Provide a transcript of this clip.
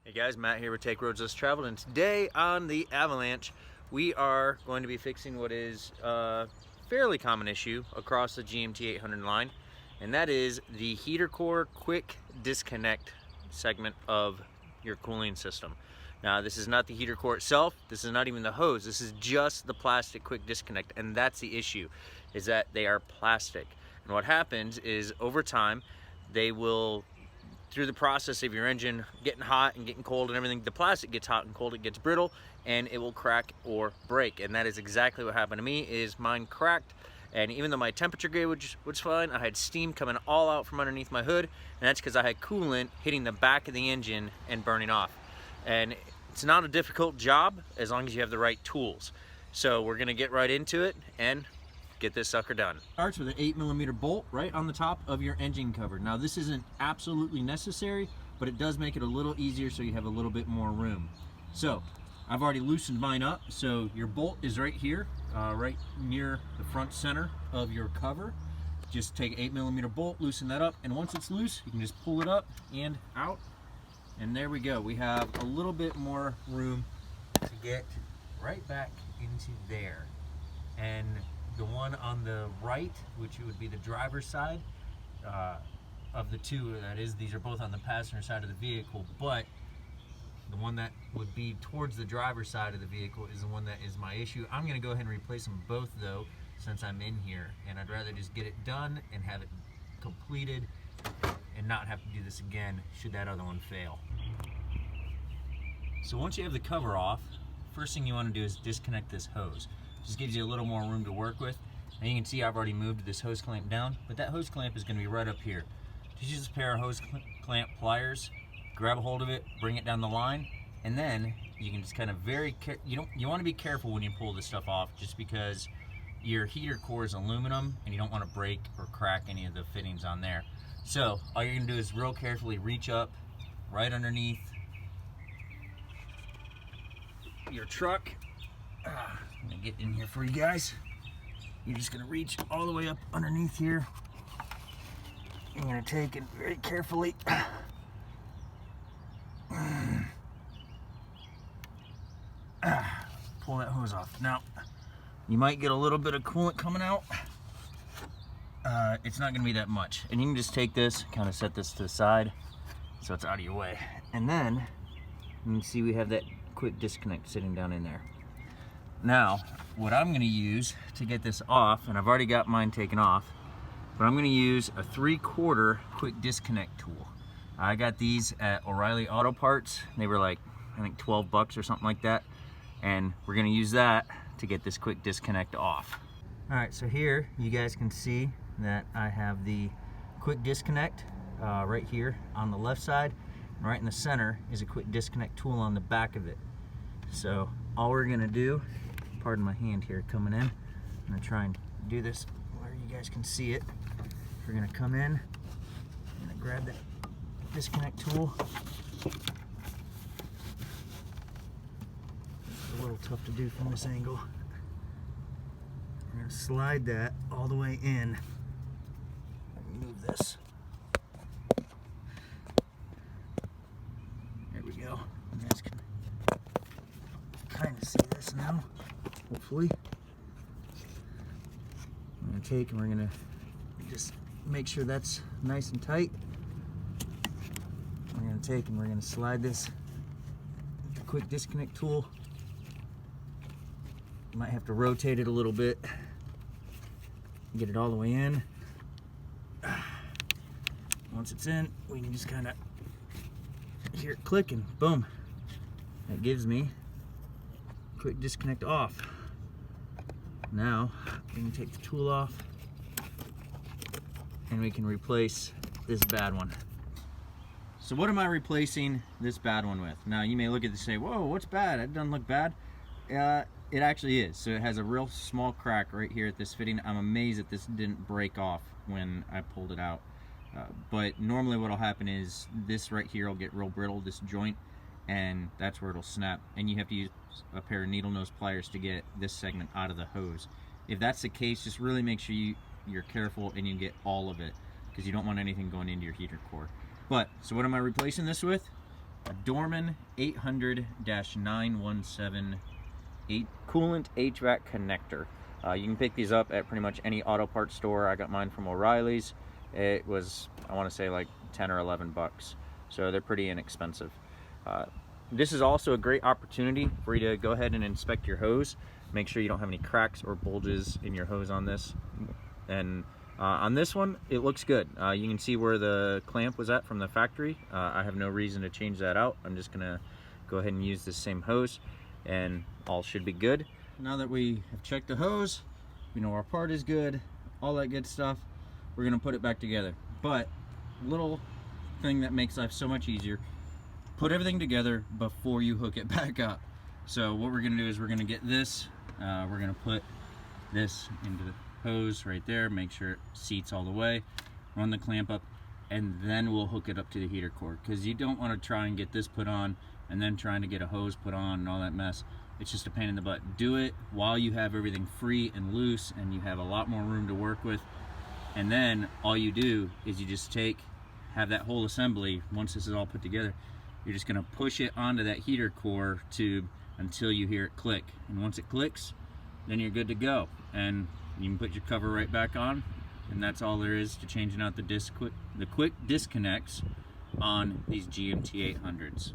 Hey guys, Matt here with Take Roads Less Traveled, and today on the Avalanche we are going to be fixing what is a fairly common issue across the GMT800 line, and that is the heater core quick disconnect segment of your cooling system. Now, this is not the heater core itself, this is not even the hose, this is just the plastic quick disconnect, and that's the issue, is that they are plastic. And what happens is over time they will, through the process of your engine getting hot and getting cold and everything, the plastic gets hot and cold, it gets brittle, and it will crack or break. And that is exactly what happened to me. Is mine cracked, and even though my temperature gauge was fine, I had steam coming all out from underneath my hood, and that's because I had coolant hitting the back of the engine and burning off. And it's not a difficult job as long as you have the right tools. So we're gonna get right into it and get this sucker done. Starts with an 8mm bolt right on the top of your engine cover. Now, this isn't absolutely necessary, but it does make it a little easier so you have a little bit more room. So I've already loosened mine up, so your bolt is right here, right near the front center of your cover. Just take an 8mm bolt, loosen that up, and once it's loose, you can just pull it up and out, and there we go. We have a little bit more room to get right back into there. And the one on the right, which would be the driver's side of the two, that is, these are both on the passenger side of the vehicle, but the one that would be towards the driver's side of the vehicle is the one that is my issue. I'm going to go ahead and replace them both though, since I'm in here, and I'd rather just get it done and have it completed and not have to do this again should that other one fail. So once you have the cover off, first thing you want to do is disconnect this hose. Just gives you a little more room to work with. And you can see I've already moved this hose clamp down, but that hose clamp is going to be right up here. Just use a pair of hose clamp pliers, grab a hold of it, bring it down the line, and then you can just kind of you want to be careful when you pull this stuff off, just because your heater core is aluminum and you don't want to break or crack any of the fittings on there. So all you're going to do is real carefully reach up right underneath your truck. I'm gonna get in here for you guys. You're just gonna reach all the way up underneath here. You're gonna take it very carefully. Pull that hose off. Now, you might get a little bit of coolant coming out. It's not gonna be that much. And you can just take this, kind of set this to the side so it's out of your way. And then, you can see we have that quick disconnect sitting down in there. Now, what I'm going to use to get this off, and I've already got mine taken off, but I'm going to use a 3/4 quick disconnect tool. I got these at O'Reilly Auto Parts. They were like, I think 12 bucks or something like that. And we're going to use that to get this quick disconnect off. All right, so here you guys can see that I have the quick disconnect right here on the left side. And right in the center is a quick disconnect tool on the back of it. So all we're going to do, pardon my hand here coming in, I'm going to try and do this where you guys can see it. We're going to come in, I'm going to grab that disconnect tool. It's a little tough to do from this angle. We're going to slide that all the way in. Move this. There we go. You guys can kind of see this now, hopefully. I'm going to take and we're going to just make sure that's nice and tight. We're going to take and we're going to slide this with the quick disconnect tool. You might have to rotate it a little bit, get it all the way in. Once it's in, we can just kind of hear it click and boom. That gives me quick disconnect off. Now we can take the tool off and we can replace this bad one. So what am I replacing this bad one with? Now you may look at this and say, whoa, what's bad? It doesn't look bad. It actually is. So it has a real small crack right here at this fitting. I'm amazed that this didn't break off when I pulled it out. But normally what will happen is this right here will get real brittle, this joint, and that's where it'll snap, and you have to use a pair of needle nose pliers to get this segment out of the hose. If that's the case, just really make sure you're careful and you get all of it, because you don't want anything going into your heater core. But so what am I replacing this with? a Dorman 800-917 coolant HVAC connector. You can pick these up at pretty much any auto parts store. I got mine from O'Reilly's. It was, I want to say, like 10 or 11 bucks. So they're pretty inexpensive. This is also a great opportunity for you to go ahead and inspect your hose. Make sure you don't have any cracks or bulges in your hose on this. And on this one, it looks good. You can see where the clamp was at from the factory. I have no reason to change that out. I'm just gonna go ahead and use this same hose and all should be good. Now that we have checked the hose, we know our part is good, all that good stuff, we're gonna put it back together. But little thing that makes life so much easier, put everything together before you hook it back up. So what we're gonna do is we're gonna get this, we're gonna put this into the hose right there, make sure it seats all the way, run the clamp up, and then we'll hook it up to the heater core, because you don't want to try and get this put on and then trying to get a hose put on and all that mess. It's just a pain in the butt. Do it while you have everything free and loose and you have a lot more room to work with, and then all you do is you just have that whole assembly. Once this is all put together, you're just going to push it onto that heater core tube until you hear it click, and once it clicks, then you're good to go, and you can put your cover right back on. And that's all there is to changing out the quick disconnects on these GMT800s.